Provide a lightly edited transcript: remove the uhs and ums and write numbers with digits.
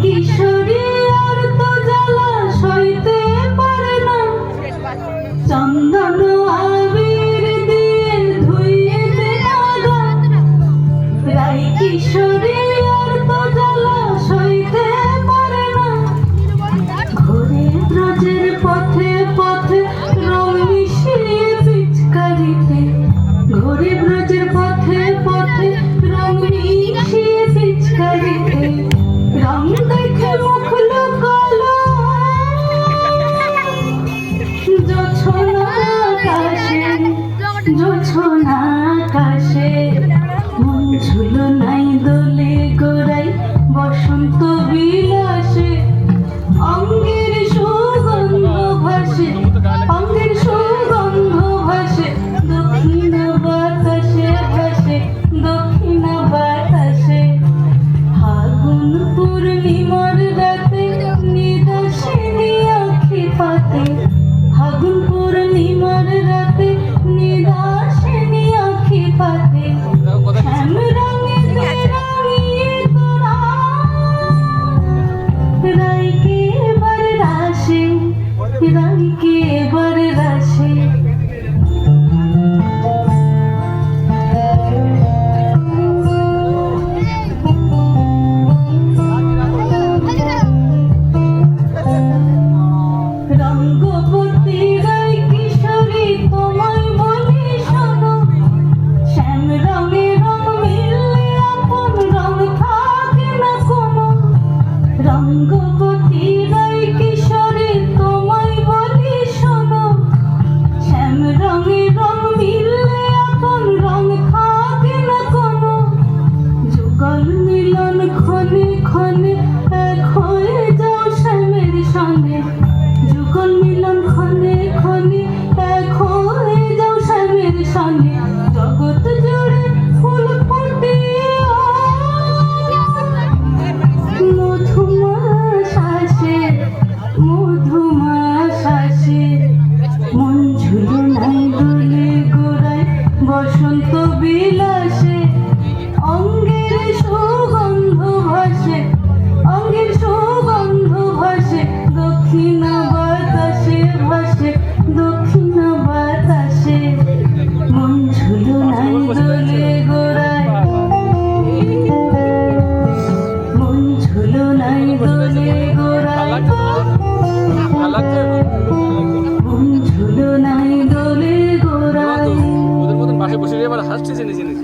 কিশোরী আর তো জ্বালা সইতে পারে না, চন্দন আবির দিয়ে ধুইয়ে দে আগা। রাই কিশোরী আর তো জ্বালা সইতে পারে না, ঘোরে ব্রজের পথে পথে রং মিশিয়ে পিচকারিতে, ঘোরে ব্রজের পথে পথে রং মিশিয়ে পিচকারিতে, রং দেখে মুখ লুকালো জোছনা আকাশে, জোছনা আকাশে। মন ঝুলো নাই দোলে গোড়াই বসন্ত বিলাসে, অঙ্গের সুগন্ধ ভাসে, অঙ্গের সুগন্ধ ভাসে, দক্ষিণ বাতাসে ভাসে, দক্ষিণ বাতাসে। ফাগুন পূর্ণিমার রাতে নিদাসিনী আঁখি পাতে, ফাগুন পূর্ণিমার রাতে নিদাসিনী আঁখি পাতে। শ্যাম রঙে রাঙিয়ে তোরা রাইকে এবার রাশে, রাইকে এবার রাশে। রঙ্গবতী রাই কিশোরী তোমায় বলি শোনো, শ্যাম রঙে রং মিললে আপন রং থাকে না কোনো। রঙ্গবতী রাই কিশোরী তোমায় বলি শোনো, শ্যাম রঙে রং মিললে আপন রং থাকে না কোনো। যুগল মিলন ক্ষণে ক্ষণে এক হয়ে যাও শ্যামের সনে, যুগল মিলন ক্ষণে ক্ষণে এক হয়ে যাও শ্যামের সনে। জগৎ জুড়ে ফুল ফুটিয়ে মধুমাস আসে, মধুমাস আসে। মন ঝুলো নাই দোলে গোড়ায় বসন্ত বিলাসে, অঙ্গের সুগন্ধ ভাসে, অঙ্গের সুগন্ধ ভাসে, দক্ষিণ বাতাসে ভাসে, দক্ষিণ বাতাসে। মন ঝুলো নাই দোলে গোড়ায়, মন ঝুলো নাই দোলে গোড়ায়, মন ঝুলো নাই দোলে গোড়ায়। ওদের মতন পাশে বসে এবার হাসছে জেনে জেনে।